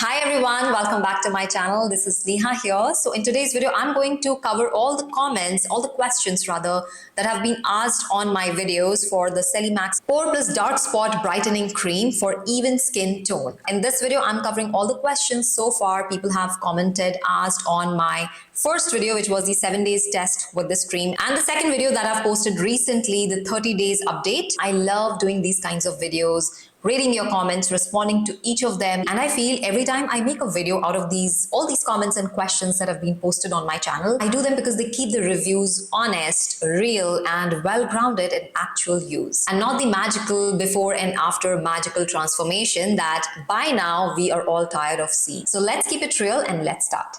Hi everyone, welcome back to my channel. This is Neha here. So in today's video, I'm going to cover all the comments, all the questions rather, that have been asked on my videos for the Celimax Pore Plus Dark Spot Brightening Cream for even skin tone. In this video, I'm covering all the questions so far people have commented, asked on my first video, which was the 7 days test with this cream, and the second video that I've posted recently, the 30 days update. I love doing these kinds of videos, reading your comments, responding to each of them, and I feel every time I make a video out of all these comments and questions that have been posted on my channel, I do them because they keep the reviews honest, real, and well-grounded in actual use, and not the magical before and after magical transformation that by now we are all tired of seeing. So let's keep it real and let's start.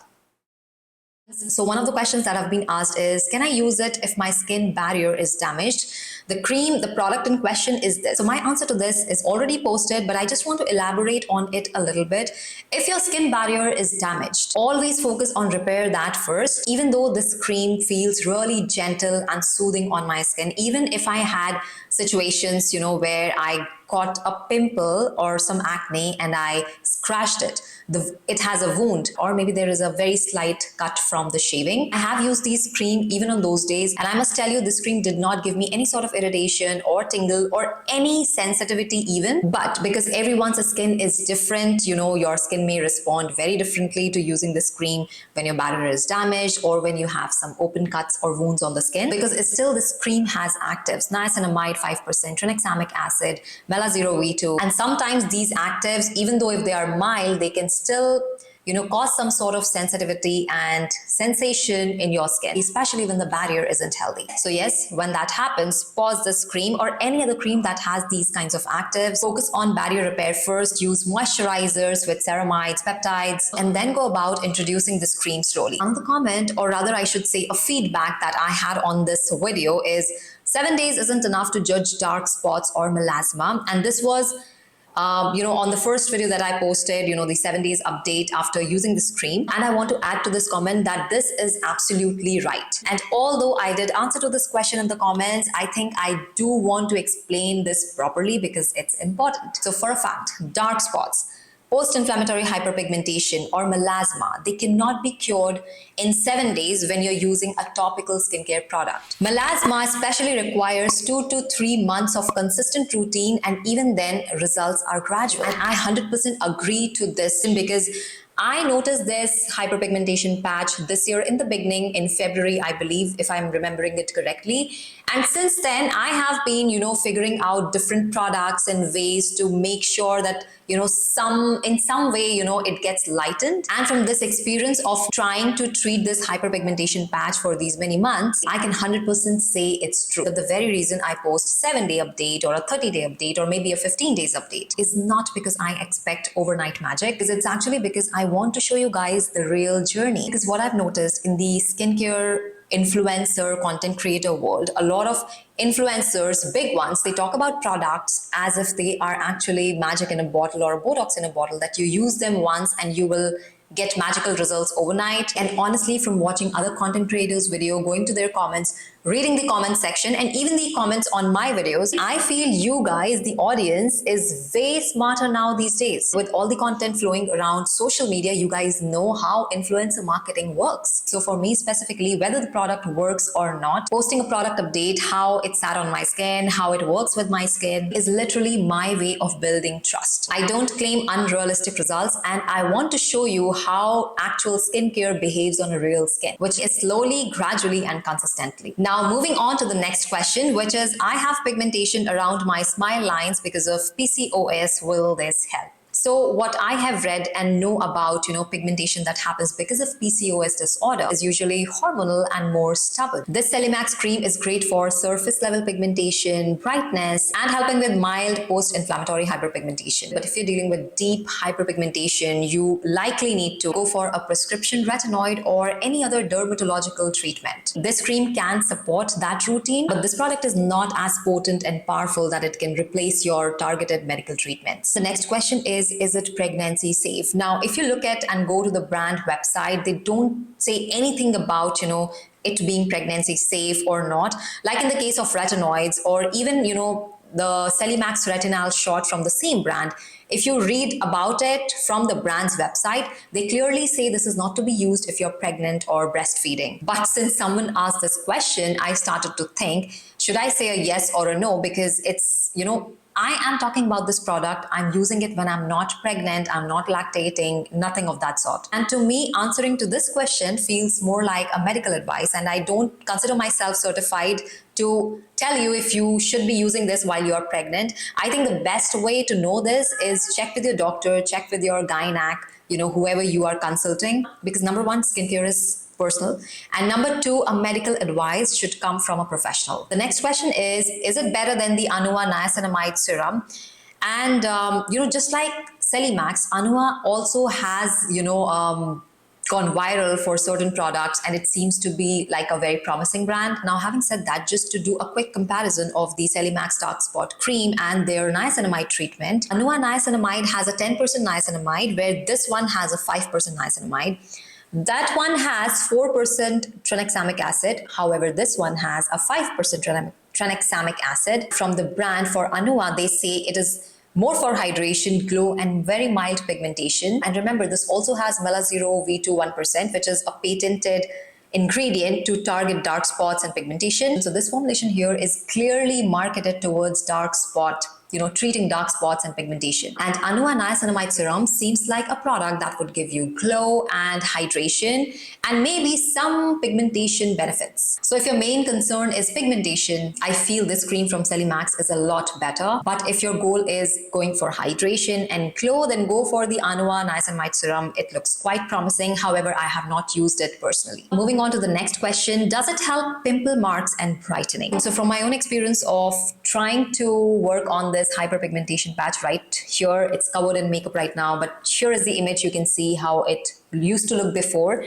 So one of the questions that have been asked is, can I use it if my skin barrier is damaged? The cream, the product in question is this. So my answer to this is already posted, but I just want to elaborate on it a little bit. If your skin barrier is damaged, always focus on repair that first. Even though this cream feels really gentle and soothing on my skin, even if I had situations, where I caught a pimple or some acne and I scratched it, it has a wound, or maybe there is a very slight cut from the shaving. I have used this cream even on those days, and I must tell you, this cream did not give me any sort of irritation or tingle or any sensitivity even. But because everyone's skin is different, your skin may respond very differently to using this cream when your barrier is damaged or when you have some open cuts or wounds on the skin, because it's still, this cream has actives, niacinamide 5%, tranexamic acid, Mela0V2, and sometimes these actives, even though if they are mild, they can still cause some sort of sensitivity and sensation in your skin, especially when the barrier isn't healthy. So yes, when that happens, pause this cream or any other cream that has these kinds of actives. Focus on barrier repair first, use moisturizers with ceramides, peptides, and then go about introducing this cream slowly. Another comment, or rather I should say a feedback that I had on this video is, 7 days isn't enough to judge dark spots or melasma. And this was on the first video that I posted, the 7 days update after using this cream. And I want to add to this comment that this is absolutely right. And although I did answer to this question in the comments, I think I do want to explain this properly because it's important. So for a fact, dark spots, post-inflammatory hyperpigmentation or melasma, they cannot be cured in 7 days when you're using a topical skincare product. Melasma especially requires 2 to 3 months of consistent routine, and even then results are gradual. And I 100% agree to this because I noticed this hyperpigmentation patch this year in the beginning, in February, I believe, if I'm remembering it correctly. And since then, I have been, figuring out different products and ways to make sure that, in some way, it gets lightened. And from this experience of trying to treat this hyperpigmentation patch for these many months, I can 100% say it's true. That the very reason I post 7-day update or a 30-day update or maybe a 15 days update is not because I expect overnight magic, because it's actually because I want to show you guys the real journey. Because what I've noticed in the skincare influencer content creator world, a lot of influencers, big ones, they talk about products as if they are actually magic in a bottle or Botox in a bottle, that you use them once and you will get magical results overnight. And honestly, from watching other content creators' video, going to their comments, reading the comment section, and even the comments on my videos, I feel you guys, the audience, is way smarter now these days. With all the content flowing around social media, you guys know how influencer marketing works. So for me specifically, whether the product works or not, posting a product update, how it sat on my skin, how it works with my skin, is literally my way of building trust. I don't claim unrealistic results, and I want to show you how actual skincare behaves on a real skin, which is slowly, gradually, and consistently. Now, moving on to the next question, which is, I have pigmentation around my smile lines because of PCOS. Will this help? So what I have read and know about, pigmentation that happens because of PCOS disorder is usually hormonal and more stubborn. This Celimax cream is great for surface level pigmentation, brightness, and helping with mild post-inflammatory hyperpigmentation. But if you're dealing with deep hyperpigmentation, you likely need to go for a prescription retinoid or any other dermatological treatment. This cream can support that routine, but this product is not as potent and powerful that it can replace your targeted medical treatments. The next question is it pregnancy safe? Now, if you look at and go to the brand website, they don't say anything about, it being pregnancy safe or not. Like in the case of retinoids or even, the Celimax retinol shot from the same brand, if you read about it from the brand's website, they clearly say this is not to be used if you're pregnant or breastfeeding. But since someone asked this question, I started to think, should I say a yes or a no? Because it's, I am talking about this product. I'm using it when I'm not pregnant, I'm not lactating, nothing of that sort. And to me, answering to this question feels more like a medical advice, and I don't consider myself certified to tell you if you should be using this while you're pregnant. I think the best way to know this is check with your doctor, check with your gynac, whoever you are consulting, because number one, skincare is personal, and number two, a medical advice should come from a professional. The next question is it better than the Anua Niacinamide serum? And just like Celimax, Anua also has gone viral for certain products, and it seems to be like a very promising brand. Now, having said that, just to do a quick comparison of the Celimax Dark Spot Cream and their niacinamide treatment, Anua Niacinamide has a 10% niacinamide, where this one has a 5% niacinamide. That one has 4% tranexamic acid. However, this one has a 5% tranexamic acid. From the brand for Anua, they say it is more for hydration, glow, and very mild pigmentation. And remember, this also has Melazero V21%, which is a patented ingredient to target dark spots and pigmentation. So this formulation here is clearly marketed towards dark spot, treating dark spots and pigmentation. And Anua Niacinamide Serum seems like a product that would give you glow and hydration and maybe some pigmentation benefits. So if your main concern is pigmentation, I feel this cream from Celimax is a lot better. But if your goal is going for hydration and glow, then go for the Anua Niacinamide Serum. It looks quite promising. However, I have not used it personally. Moving on to the next question, does it help pimple marks and brightening? So from my own experience of trying to work on this hyperpigmentation patch right here, it's covered in makeup right now, but here is the image. You can see how it used to look before,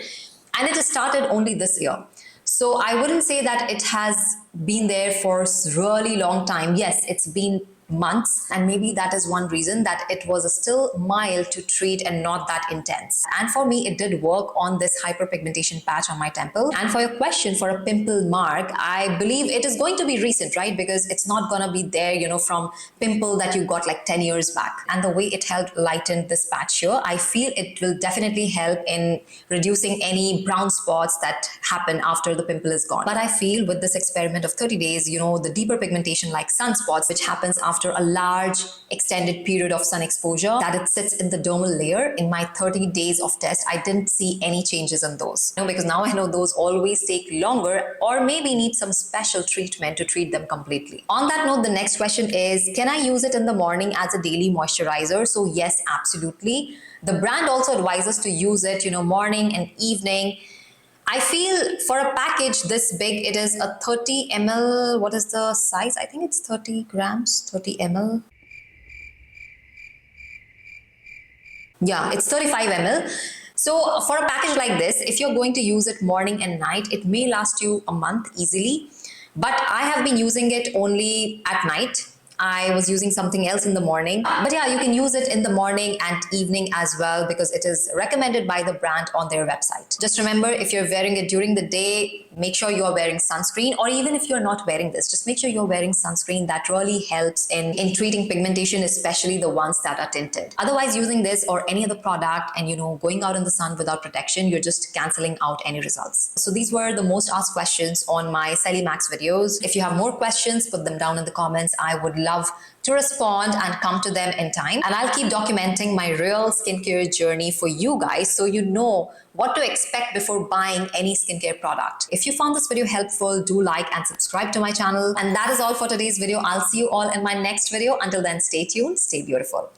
and it started only this year. So I wouldn't say that it has been there for a really long time. Yes, it's been months, and maybe that is one reason that it was still mild to treat and not that intense. And for me, it did work on this hyperpigmentation patch on my temple. And for your question for a pimple mark, I believe it is going to be recent, right? Because it's not gonna be there, from pimple that you got like 10 years back. And the way it helped lighten this patch here, I feel it will definitely help in reducing any brown spots that happen after the pimple is gone. But I feel with this experiment of 30 days, the deeper pigmentation like sunspots, which happens after a large extended period of sun exposure, that it sits in the dermal layer. In my 30 days of test, I didn't see any changes in those. Because now I know those always take longer or maybe need some special treatment to treat them completely. On that note, the next question is, can I use it in the morning as a daily moisturizer? So yes, absolutely. The brand also advises to use it, morning and evening. I feel for a package this big, it is a 30 ml. What is the size? I think it's 30 grams, 30 ml. Yeah, it's 35 ml. So for a package like this, if you're going to use it morning and night, it may last you a month easily. But I have been using it only at night. I was using something else in the morning. But yeah, you can use it in the morning and evening as well, because it is recommended by the brand on their website. Just remember, if you're wearing it during the day, make sure you are wearing sunscreen, or even if you're not wearing this, just make sure you're wearing sunscreen. That really helps in treating pigmentation, especially the ones that are tinted. Otherwise, using this or any other product and going out in the sun without protection, you're just canceling out any results. So these were the most asked questions on my Celimax videos. If you have more questions, put them down in the comments. I would love to respond and come to them in time, and I'll keep documenting my real skincare journey for you guys, so you know what to expect before buying any skincare product. If you found this video helpful, do like and subscribe to my channel. And that is all for today's video. I'll see you all in my next video. Until then, stay tuned, stay beautiful.